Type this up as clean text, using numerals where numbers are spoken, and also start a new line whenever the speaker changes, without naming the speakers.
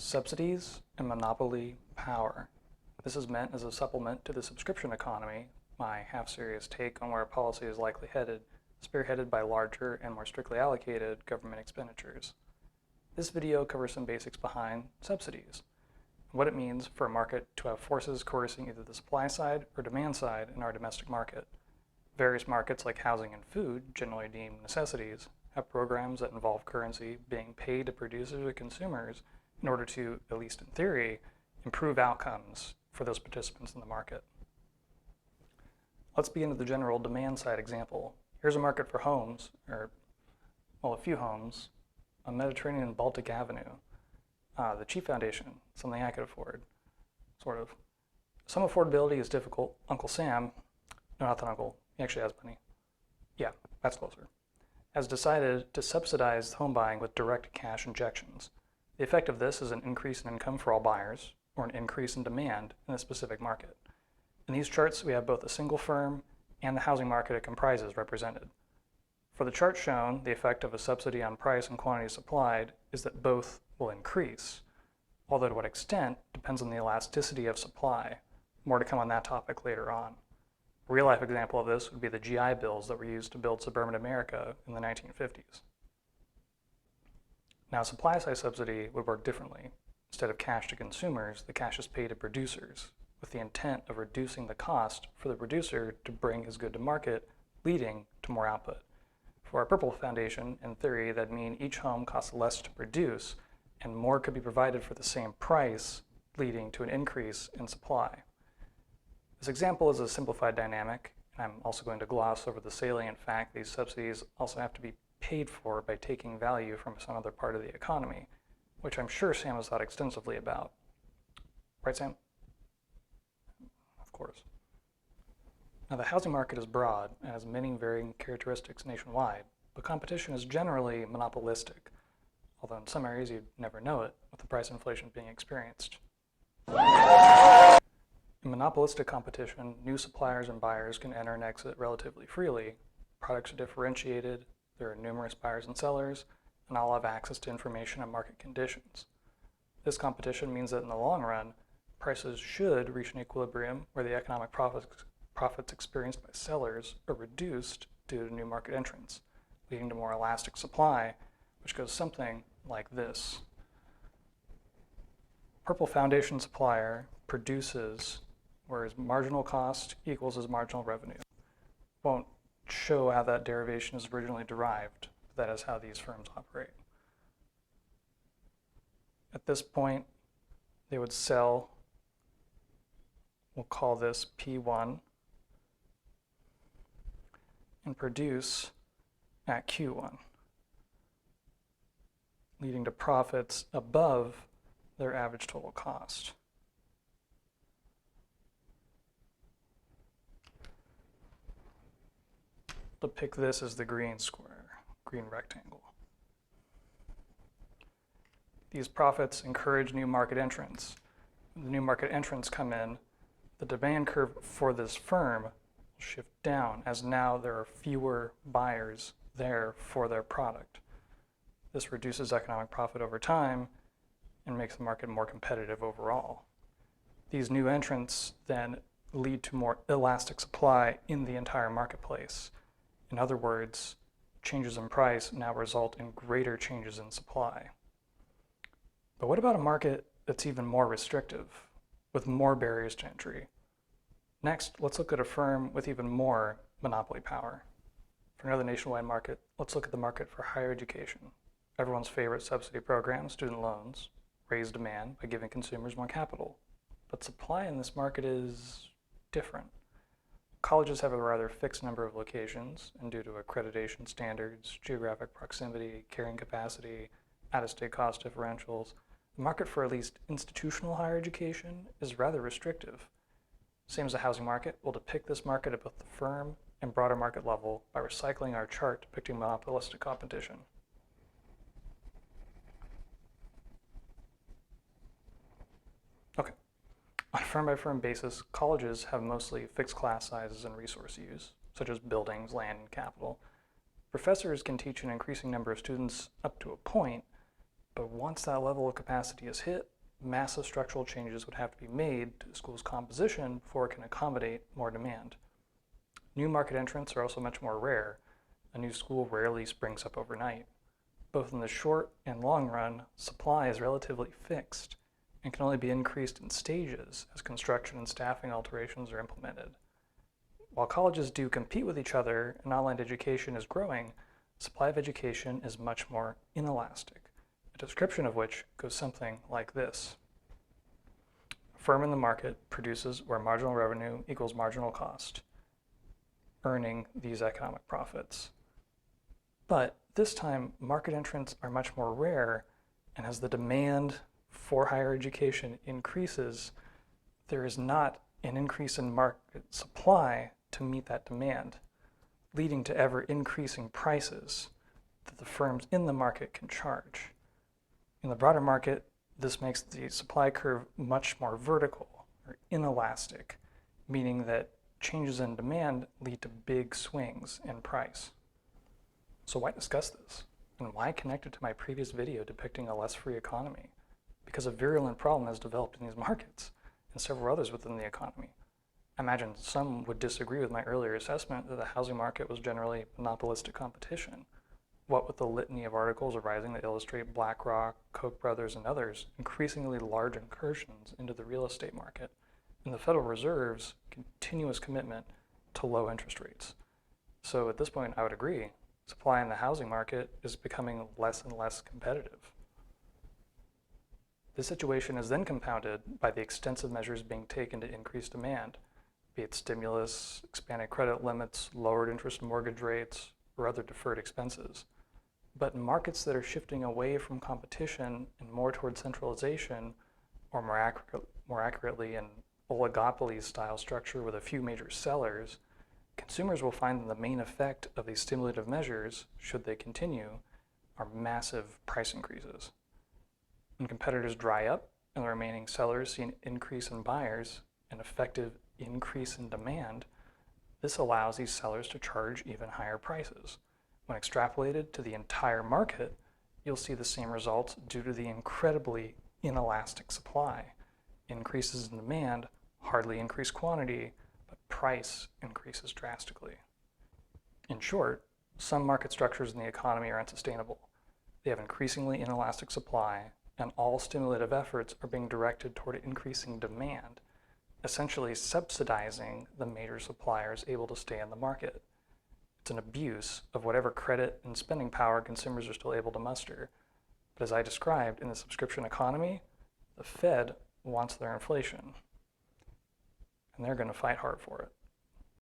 Subsidies and monopoly power. This is meant as a supplement to the subscription economy, my half-serious take on where policy is likely headed, spearheaded by larger and more strictly allocated government expenditures. This video covers some basics behind subsidies, and what it means for a market to have forces coercing either the supply side or demand side in our domestic market. Various markets like housing and food, generally deemed necessities, have programs that involve currency being paid to producers or consumers in order to, at least in theory, improve outcomes for those participants in the market. Let's begin with the general demand side example. Here's a market for homes, a few homes, on Mediterranean and Baltic Avenue. The Chief Foundation, something I could afford, sort of. Some affordability is difficult. Uncle Sam, no, not that uncle, he actually has money. Yeah, that's closer. Has decided to subsidize home buying with direct cash injections. The effect of this is an increase in income for all buyers, or an increase in demand in a specific market. In these charts, we have both a single firm and the housing market it comprises represented. For the chart shown, the effect of a subsidy on price and quantity supplied is that both will increase, although to what extent depends on the elasticity of supply. More to come on that topic later on. A real-life example of this would be the GI Bills that were used to build suburban America in the 1950s. Now, a supply-side subsidy would work differently. Instead of cash to consumers, the cash is paid to producers, with the intent of reducing the cost for the producer to bring his good to market, leading to more output. For our Purple Foundation, in theory, that'd mean each home costs less to produce, and more could be provided for the same price, leading to an increase in supply. This example is a simplified dynamic, and I'm also going to gloss over the salient fact these subsidies also have to be paid for by taking value from some other part of the economy, which I'm sure Sam has thought extensively about. Right, Sam? Of course. Now, the housing market is broad and has many varying characteristics nationwide, but competition is generally monopolistic, although in some areas you'd never know it, with the price inflation being experienced. In monopolistic competition, new suppliers and buyers can enter and exit relatively freely. Products are differentiated, there are numerous buyers and sellers, and all have access to information on market conditions. This competition means that in the long run, prices should reach an equilibrium where the economic profits experienced by sellers are reduced due to new market entrants, leading to more elastic supply, which goes something like this. Purple Foundation supplier produces where his marginal cost equals his marginal revenue. Won't show how that derivation is originally derived, but that is how these firms operate. At this point, they would sell, we'll call this P1, and produce at Q1, leading to profits above their average total cost. Depict this as the green square, green rectangle. These profits encourage new market entrants. When the new market entrants come in, the demand curve for this firm will shift down as now there are fewer buyers there for their product. This reduces economic profit over time and makes the market more competitive overall. These new entrants then lead to more elastic supply in the entire marketplace. In other words, changes in price now result in greater changes in supply. But what about a market that's even more restrictive, with more barriers to entry? Next, let's look at a firm with even more monopoly power. For another nationwide market, let's look at the market for higher education. Everyone's favorite subsidy program, student loans, raise demand by giving consumers more capital. But supply in this market is different. Colleges have a rather fixed number of locations, and due to accreditation standards, geographic proximity, carrying capacity, out-of-state cost differentials, the market for at least institutional higher education is rather restrictive. Same as the housing market, we'll depict this market at both the firm and broader market level by recycling our chart depicting monopolistic competition. Okay. On a firm-by-firm basis, colleges have mostly fixed class sizes and resource use, such as buildings, land, and capital. Professors can teach an increasing number of students up to a point, but once that level of capacity is hit, massive structural changes would have to be made to the school's composition before it can accommodate more demand. New market entrants are also much more rare. A new school rarely springs up overnight. Both in the short and long run, supply is relatively fixed and can only be increased in stages as construction and staffing alterations are implemented. While colleges do compete with each other and online education is growing, supply of education is much more inelastic, a description of which goes something like this. A firm in the market produces where marginal revenue equals marginal cost, earning these economic profits. But this time, market entrants are much more rare, and as the demand for higher education increases, there is not an increase in market supply to meet that demand, leading to ever-increasing prices that the firms in the market can charge. In the broader market, this makes the supply curve much more vertical or inelastic, meaning that changes in demand lead to big swings in price. So why discuss this? And why connect it to my previous video depicting a less free economy? Because a virulent problem has developed in these markets and several others within the economy. I imagine some would disagree with my earlier assessment that the housing market was generally monopolistic competition. What with the litany of articles arising that illustrate BlackRock, Koch brothers, and others increasingly large incursions into the real estate market, and the Federal Reserve's continuous commitment to low interest rates. So at this point, I would agree, supply in the housing market is becoming less and less competitive. This situation is then compounded by the extensive measures being taken to increase demand, be it stimulus, expanded credit limits, lowered interest mortgage rates, or other deferred expenses. But in markets that are shifting away from competition and more toward centralization, or more accurately an oligopolies style structure with a few major sellers, consumers will find that the main effect of these stimulative measures, should they continue, are massive price increases. When competitors dry up and the remaining sellers see an increase in buyers, an effective increase in demand, this allows these sellers to charge even higher prices. When extrapolated to the entire market, you'll see the same results due to the incredibly inelastic supply. Increases in demand hardly increase quantity, but price increases drastically. In short, some market structures in the economy are unsustainable. They have increasingly inelastic supply, and all stimulative efforts are being directed toward increasing demand, essentially subsidizing the major suppliers able to stay in the market. It's an abuse of whatever credit and spending power consumers are still able to muster. But as I described, in the subscription economy, the Fed wants their inflation, and they're going to fight hard for it.